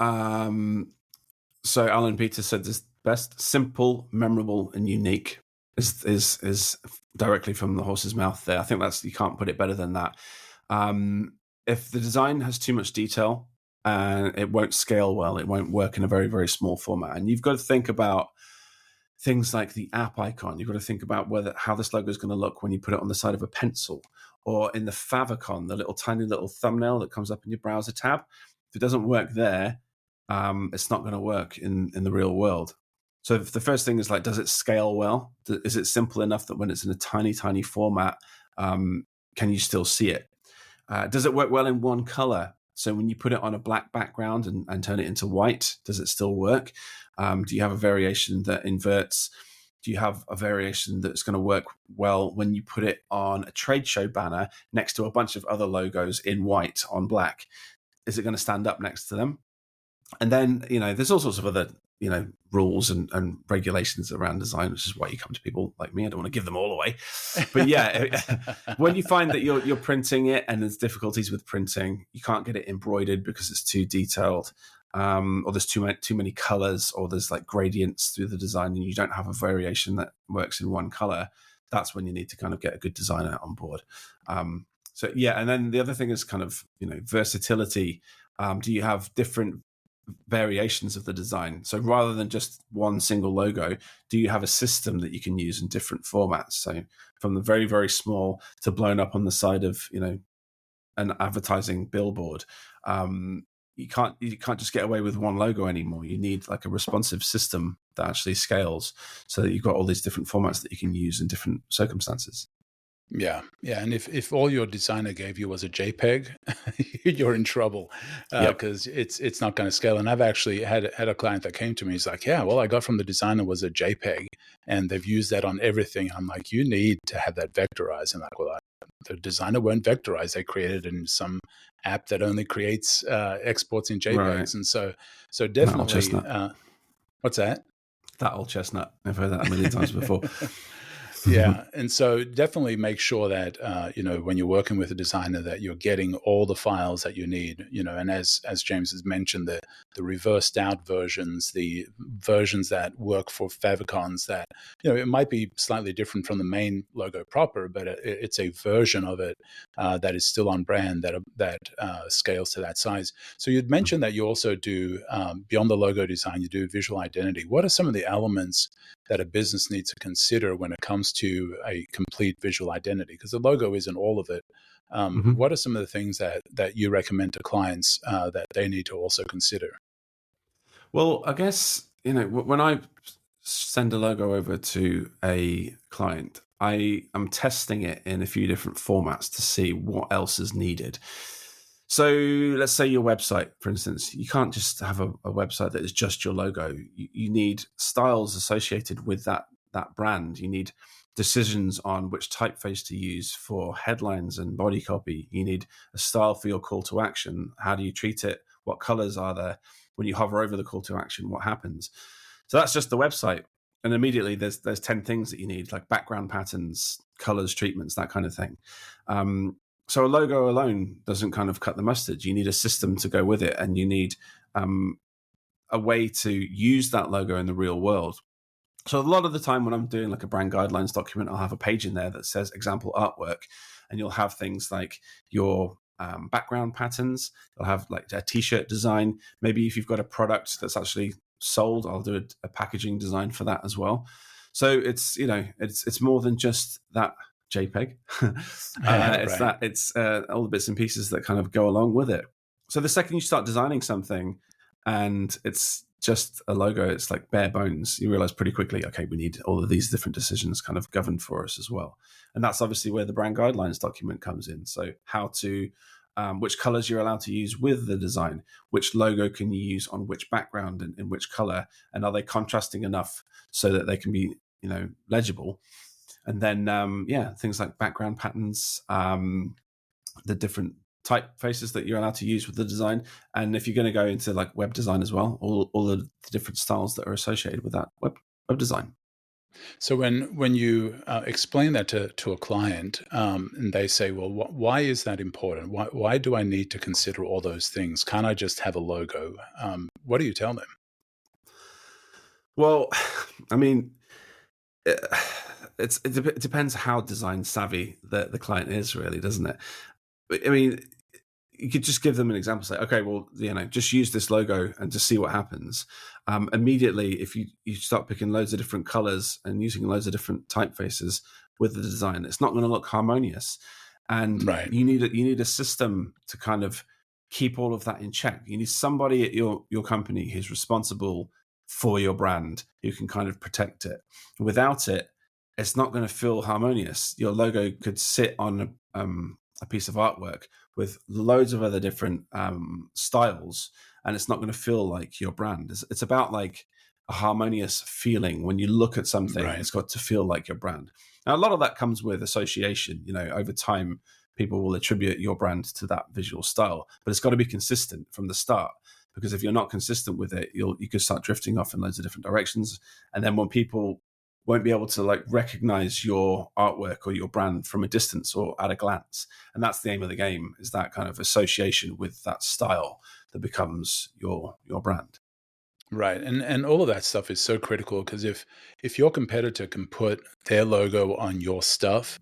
so Alan Peters said this best: simple, memorable, and unique is directly from the horse's mouth there. I think you can't put it better than that. If the design has too much detail, it won't scale well. It won't work in a very, very small format. And you've got to think about things like the app icon. You've got to think about how this logo is going to look when you put it on the side of a pencil, or in the favicon, the tiny little thumbnail that comes up in your browser tab. If it doesn't work there, it's not going to work in the real world. So if the first thing is like, does it scale well? Is it simple enough that when it's in a tiny, tiny format, can you still see it? Does it work well in one color? So when you put it on a black background and turn it into white, does it still work? Do you have a variation that inverts? Do you have a variation that's going to work well when you put it on a trade show banner next to a bunch of other logos in white on black? Is it going to stand up next to them? And then, there's all sorts of other, rules and regulations around design, which is why you come to people like me. I don't want to give them all away. But yeah, when you find that you're printing it and there's difficulties with printing, you can't get it embroidered because it's too detailed, or there's too many colors, or there's like gradients through the design and you don't have a variation that works in one color, that's when you need to kind of get a good designer on board. So yeah, and then the other thing is kind of, versatility. Do you have different variations of the design? So rather than just one single logo, do you have a system that you can use in different formats? So from the very, very small to blown up on the side of, an advertising billboard. You can't just get away with one logo anymore. You need like a responsive system that actually scales so that you've got all these different formats that you can use in different circumstances. Yeah. And if all your designer gave you was a JPEG, you're in trouble because it's not going to scale. And I've actually had a client that came to me. He's like, yeah, well, I got from the designer was a JPEG, and they've used that on everything. I'm like, you need to have that vectorized. And like, well, the designer won't vectorize. They created it in some app that only creates exports in JPEGs. Right. And so definitely, what's that? That old chestnut. I've heard that a million times before. Yeah. And so definitely make sure that, when you're working with a designer, that you're getting all the files that you need, and as James has mentioned, the reversed out versions, the versions that work for favicons that, it might be slightly different from the main logo proper, but it's a version of it that is still on brand that scales to that size. So you'd mentioned that you also do, beyond the logo design, you do visual identity. What are some of the elements that a business needs to consider when it comes to a complete visual identity? Because the logo isn't all of it. What are some of the things that you recommend to clients that they need to also consider? Well, I guess, when I send a logo over to a client, I am testing it in a few different formats to see what else is needed. So let's say your website, for instance, you can't just have a website that is just your logo. You need styles associated with that brand. You need decisions on which typeface to use for headlines and body copy. You need a style for your call to action. How do you treat it? What colors are there? When you hover over the call to action, what happens? So that's just the website. And immediately there's 10 things that you need, like background patterns, colors, treatments, that kind of thing. So a logo alone doesn't kind of cut the mustard. You need a system to go with it, and you need a way to use that logo in the real world. So a lot of the time when I'm doing like a brand guidelines document, I'll have a page in there that says example artwork, and you'll have things like your background patterns. You'll have like a t-shirt design. Maybe if you've got a product that's actually sold, I'll do a packaging design for that as well. So it's more than just that JPEG. It's all the bits and pieces that kind of go along with it. So the second you start designing something and it's just a logo, it's like bare bones, you realize pretty quickly, okay, we need all of these different decisions kind of governed for us as well. And that's obviously where the brand guidelines document comes in. So how to, which colors you're allowed to use with the design, which logo can you use on which background and in which color, and are they contrasting enough so that they can be, legible? And then, things like background patterns, the different typefaces that you're allowed to use with the design. And if you're going to go into like web design as well, all of the different styles that are associated with that web design. So when you explain that to a client, and they say, well, why is that important? Why do I need to consider all those things? Can't I just have a logo? What do you tell them? Well, I mean, it depends how design savvy the client is, really, doesn't it? I mean, you could just give them an example, say, okay, well, just use this logo and just see what happens. Immediately, if you start picking loads of different colors and using loads of different typefaces with the design, it's not going to look harmonious. And right. you need a system to kind of keep all of that in check. You need somebody at your company who's responsible for your brand, who can kind of protect it. Without it, it's not going to feel harmonious. Your logo could sit on a piece of artwork with loads of other different styles, and it's not going to feel like your brand. It's about like a harmonious feeling. When you look at something, right. It's got to feel like your brand. Now, a lot of that comes with association. Over time, people will attribute your brand to that visual style, but it's got to be consistent from the start, because if you're not consistent with it, you could start drifting off in loads of different directions. And then when people won't be able to like recognize your artwork or your brand from a distance or at a glance. And that's the aim of the game, is that kind of association with that style that becomes your brand. Right. And all of that stuff is so critical, because if your competitor can put their logo on your stuff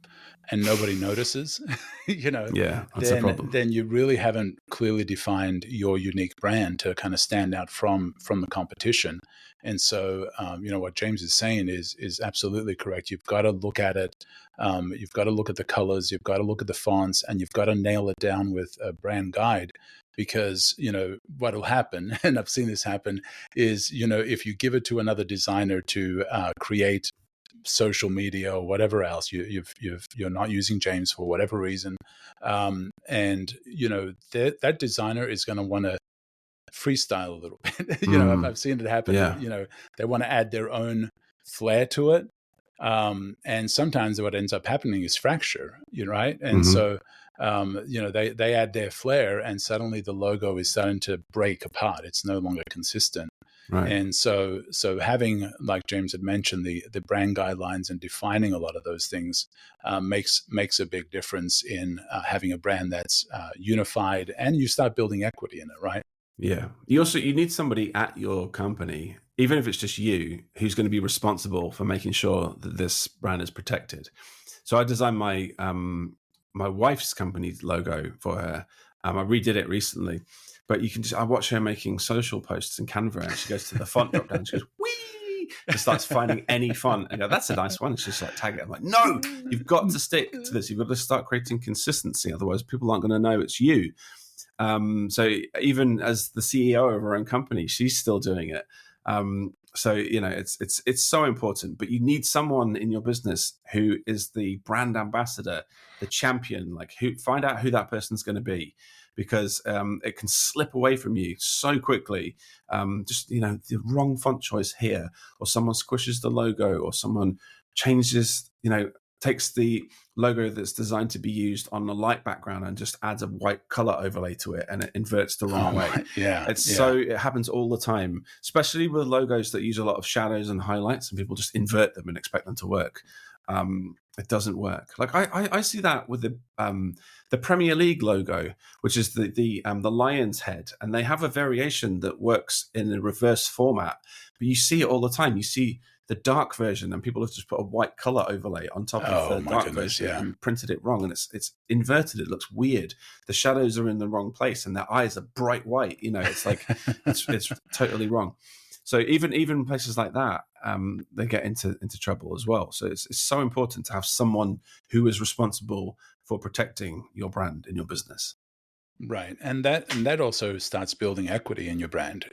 and nobody notices, that's a problem. then you really haven't clearly defined your unique brand to kind of stand out from the competition. And so, what James is saying is absolutely correct. You've got to look at it. You've got to look at the colors. You've got to look at the fonts, and you've got to nail it down with a brand guide. Because, what'll happen, and I've seen this happen, is, if you give it to another designer to create social media or whatever else, you're not using James for whatever reason, and that designer is going to want to freestyle a little bit. I've seen it happen. Yeah. They want to add their own flair to it, and sometimes what ends up happening is fracture. Right, and so. They add their flair, and suddenly the logo is starting to break apart. It's no longer consistent. Right. And so having, like James had mentioned, the brand guidelines and defining a lot of those things makes a big difference in having a brand that's unified, and you start building equity in it, right? Yeah. You need somebody at your company, even if it's just you, who's going to be responsible for making sure that this brand is protected. So I designed my wife's company's logo for her. I redid it recently, but I watch her making social posts in Canva, and she goes to the font drop down and she goes, wee, and starts finding any font and go, that's a nice one. And she's like, tag it. I'm like, no, you've got to stick to this. You've got to start creating consistency. Otherwise people aren't going to know it's you. So even as the CEO of her own company, she's still doing it. So, it's so important, but you need someone in your business who is the brand ambassador, the champion, find out who that person's going to be, because it can slip away from you so quickly. The wrong font choice here, or someone squishes the logo, or someone changes, takes the logo that's designed to be used on a light background and just adds a white color overlay to it, and it inverts the wrong way. Yeah. So it happens all the time, especially with logos that use a lot of shadows and highlights, and people just invert them and expect them to work. It doesn't work. Like I see that with the Premier League logo, which is the lion's head, and they have a variation that works in a reverse format, but you see it all the time. You see the dark version, and people have just put a white color overlay on top of the dark version and printed it wrong, and it's inverted. It looks weird. The shadows are in the wrong place, and their eyes are bright white. It's like it's totally wrong. So even places like that, they get into trouble as well. So it's so important to have someone who is responsible for protecting your brand in your business. Right. And that also starts building equity in your brand,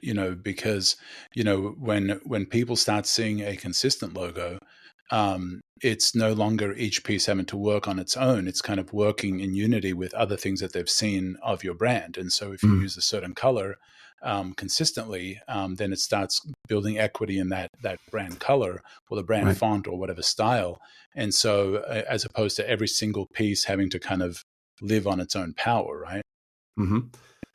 because, when people start seeing a consistent logo, it's no longer each piece having to work on its own. It's kind of working in unity with other things that they've seen of your brand. And so if you Mm, use a certain color consistently, then it starts building equity in that brand color or the brand right. font or whatever style. And so as opposed to every single piece having to kind of live on its own power, right? hmm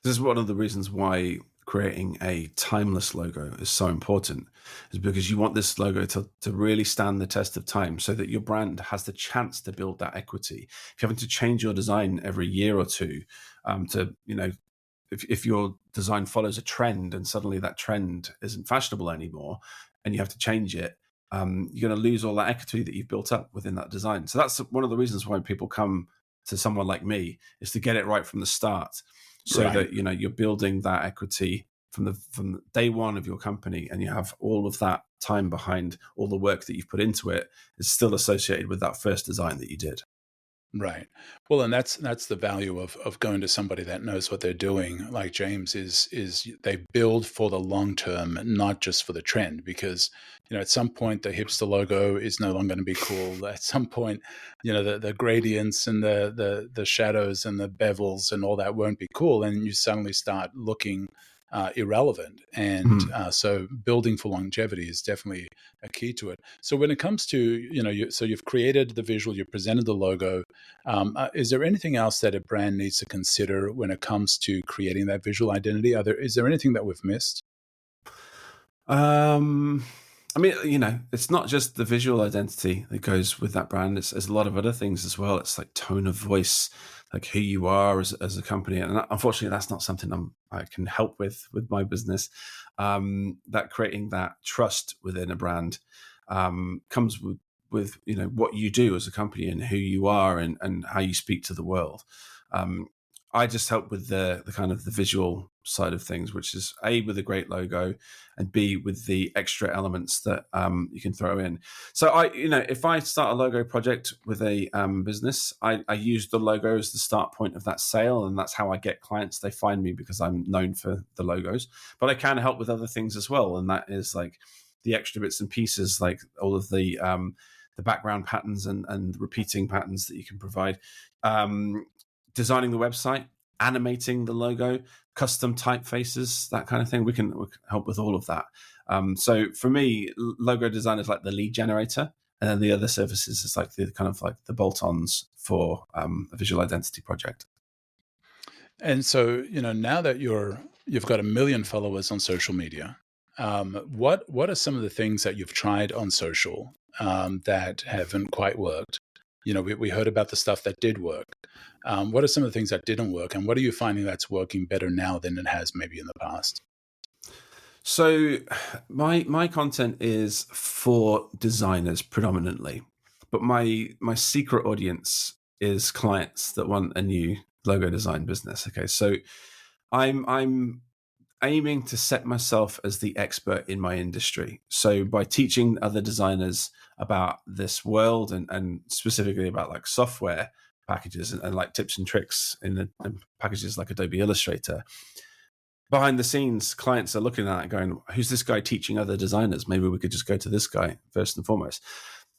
This is one of the reasons why creating a timeless logo is so important, is because you want this logo to really stand the test of time so that your brand has the chance to build that equity. If you're having to change your design every year or two, if your design follows a trend and suddenly that trend isn't fashionable anymore and you have to change it, you're going to lose all that equity that you've built up within that design. So that's one of the reasons why people come to someone like me, is to get it right from the start, so Right. that you're building that equity from day one of your company, and you have all of that time behind all the work that you've put into it is still associated with that first design that you did. Right. Well, and that's the value of going to somebody that knows what they're doing, like James is they build for the long term, not just for the trend. Because at some point the hipster logo is no longer going to be cool. At some point, the gradients and the shadows and the bevels and all that won't be cool, and you suddenly start looking irrelevant. And Mhm. so building for longevity is definitely a key to it. So when it comes to so you've created the visual, you've presented the logo. Is there anything else that a brand needs to consider when it comes to creating that visual identity? Is there anything that we've missed? Um, I mean, it's not just the visual identity that goes with that brand. There's a lot of other things as well. It's like tone of voice, like who you are as a company. And unfortunately, that's not something I can help with my business. That creating that trust within a brand comes with what you do as a company and who you are, and how you speak to the world. Um, I just help with the kind of the visual side of things, which is A, with a great logo, and B, with the extra elements that you can throw in. So if I start a logo project with a business, I use the logo as the start point of that sale, and that's how I get clients. They find me because I'm known for the logos, but I can help with other things as well, and that is like the extra bits and pieces, like all of the background patterns and repeating patterns that you can provide. Designing the website, animating the logo, custom typefaces, that kind of thing. We can help with all of that. So for me, logo design is like the lead generator, and then the other services is like the kind of like the bolt-ons for a visual identity project. And so, now that you've got 1 million followers on social media, what are some of the things that you've tried on social that haven't quite worked? We heard about the stuff that did work. What are some of the things that didn't work, and what are you finding that's working better now than it has maybe in the past? So my content is for designers predominantly, but my secret audience is clients that want a new logo design business. Okay, so I'm aiming to set myself as the expert in my industry. So by teaching other designers about this world, and specifically about like software packages, and like tips and tricks in packages like Adobe Illustrator, behind the scenes, clients are looking at it going, who's this guy teaching other designers? Maybe we could just go to this guy first and foremost.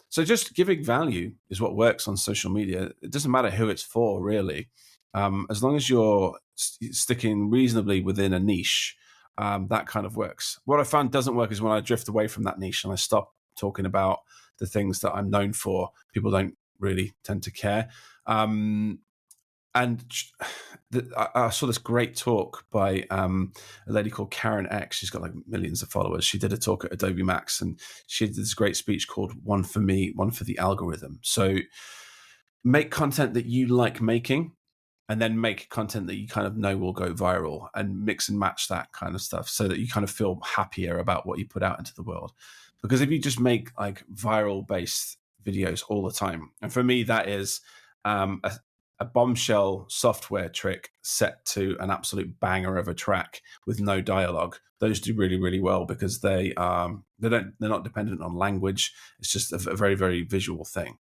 So just giving value is what works on social media. It doesn't matter who it's for, really. As long as you're sticking reasonably within a niche, that kind of works. What I found doesn't work is when I drift away from that niche and I stop talking about the things that I'm known for. People don't really tend to care. And I saw this great talk by a lady called Karen X. She's got like millions of followers. She did a talk at Adobe Max, and she did this great speech called "One for Me, One for the Algorithm." So make content that you like making, and then make content that you kind of know will go viral, and mix and match that kind of stuff so that you kind of feel happier about what you put out into the world. Because if you just make like viral based videos all the time, and for me that is a bombshell software trick set to an absolute banger of a track with no dialogue. Those do really, really well because they're not dependent on language. It's just a very, very visual thing.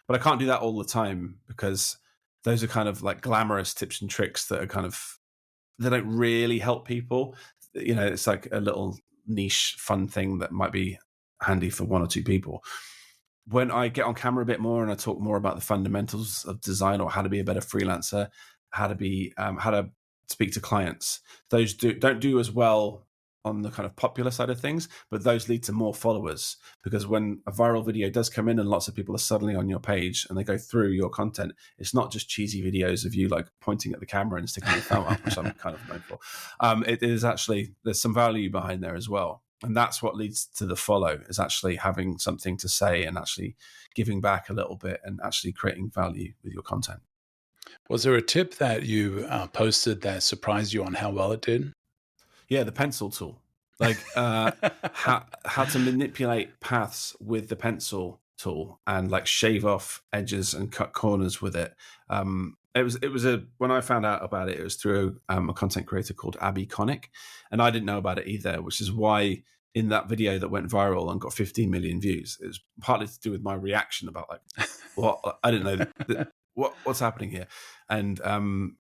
But I can't do that all the time because those are kind of like glamorous tips and tricks that are kind of, they don't really help people. It's like a little niche fun thing that might be handy for one or two people. When I get on camera a bit more and I talk more about the fundamentals of design, or how to be a better freelancer, how to speak to clients, those don't do as well on the kind of popular side of things, but those lead to more followers, because when a viral video does come in and lots of people are suddenly on your page and they go through your content, it's not just cheesy videos of you like pointing at the camera and sticking your thumb up, which I'm kind of known for. It is actually, there's some value behind there as well. And that's what leads to the follow, is actually having something to say and actually giving back a little bit and actually creating value with your content. Was there a tip that you posted that surprised you on how well it did? Yeah, the pencil tool, like how to manipulate paths with the pencil tool and like shave off edges and cut corners with it. When I found out about it, it was through a content creator called Abby Connick, and I didn't know about it either, which is why in that video that went viral and got 15 million views, it was partly to do with my reaction about like, what I didn't know. What's happening here, and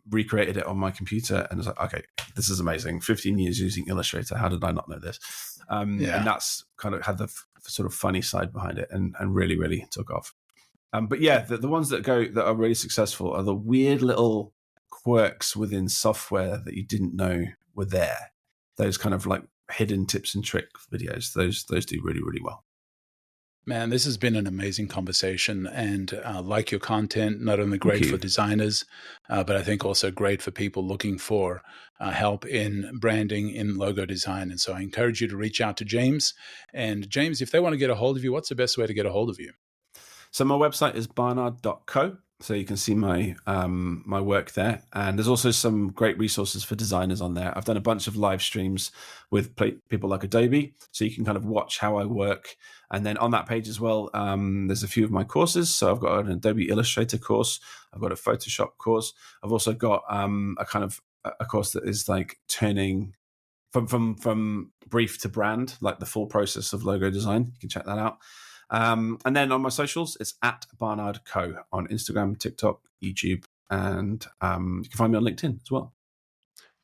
recreated it on my computer, and was like, okay, this is amazing. 15 years using Illustrator, how did I not know this? And that's kind of had the sort of funny side behind it, and really, really took off. But yeah, the ones that are really successful are the weird little quirks within software that you didn't know were there. Those kind of like hidden tips and trick videos, those do really, really well. Man, this has been an amazing conversation, and like your content, not only great for designers, but I think also great for people looking for help in branding, in logo design. And so I encourage you to reach out to James. And James, if they want to get a hold of you, what's the best way to get a hold of you? So my website is barnard.co. So you can see my my work there. And there's also some great resources for designers on there. I've done a bunch of live streams with people like Adobe, so you can kind of watch how I work. And then on that page as well, there's a few of my courses. So I've got an Adobe Illustrator course. I've got a Photoshop course. I've also got a course that is like turning from brief to brand, like the full process of logo design. You can check that out. And then on my socials, it's at Barnard Co on Instagram, TikTok, YouTube, and you can find me on LinkedIn as well.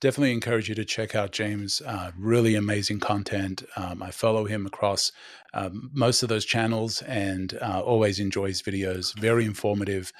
Definitely encourage you to check out James. Really amazing content. I follow him across most of those channels, and always enjoy his videos. Very informative,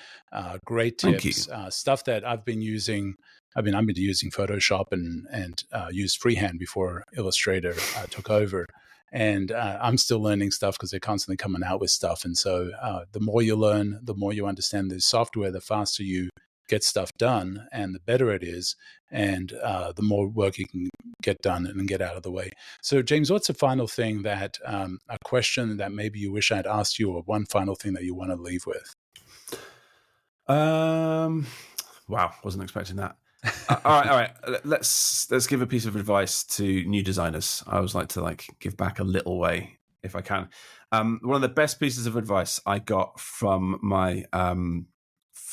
great tips, stuff that I've been using. I've been using Photoshop and used freehand before Illustrator took over. And I'm still learning stuff because they're constantly coming out with stuff. And so the more you learn, the more you understand the software, the faster you get stuff done and the better it is. And the more work you can get done and get out of the way. So James, what's the final thing that, a question that maybe you wish I'd asked you, or one final thing that you want to leave with? Wow, wasn't expecting that. All right. Let's give a piece of advice to new designers. I always like to give back a little way if I can. One of the best pieces of advice I got from my one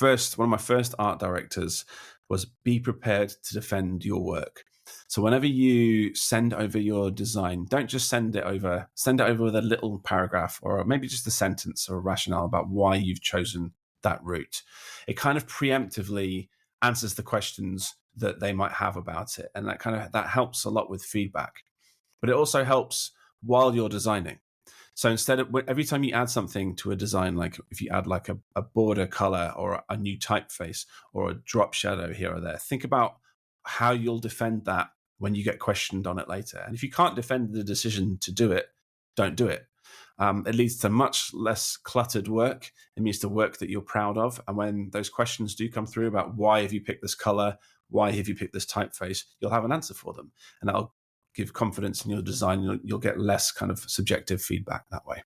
of my first art directors was be prepared to defend your work. So whenever you send over your design, don't just send it over with a little paragraph or maybe just a sentence or a rationale about why you've chosen that route. It kind of preemptively answers the questions that they might have about it, and that helps a lot with feedback. But it also helps while you're designing. So instead of every time you add something to a design, like if you add like a border color or a new typeface or a drop shadow here or there, think about how you'll defend that when you get questioned on it later. And if you can't defend the decision to do it, don't do it. It leads to much less cluttered work. It means to work that you're proud of. And when those questions do come through about why have you picked this color, why have you picked this typeface, you'll have an answer for them. And that'll give confidence in your design. You'll get less kind of subjective feedback that way.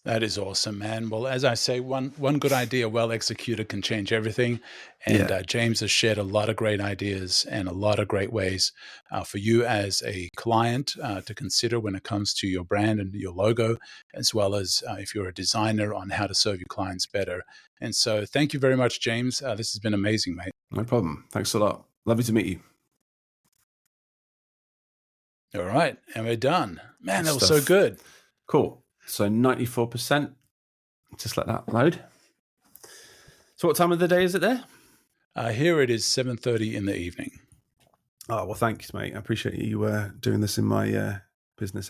That is awesome, man. Well, as I say, one good idea, well executed, can change everything. And James has shared a lot of great ideas and a lot of great ways for you as a client to consider when it comes to your brand and your logo, as well as if you're a designer, on how to serve your clients better. And so thank you very much, James. This has been amazing, mate. No problem. Thanks a lot. Lovely to meet you. All right. And we're done. Man, that was so good. Cool. So 94%, just let that load. So what time of the day is it there? Here it is 7:30 in the evening. Oh, well, thanks, mate. I appreciate you doing this in my business hour.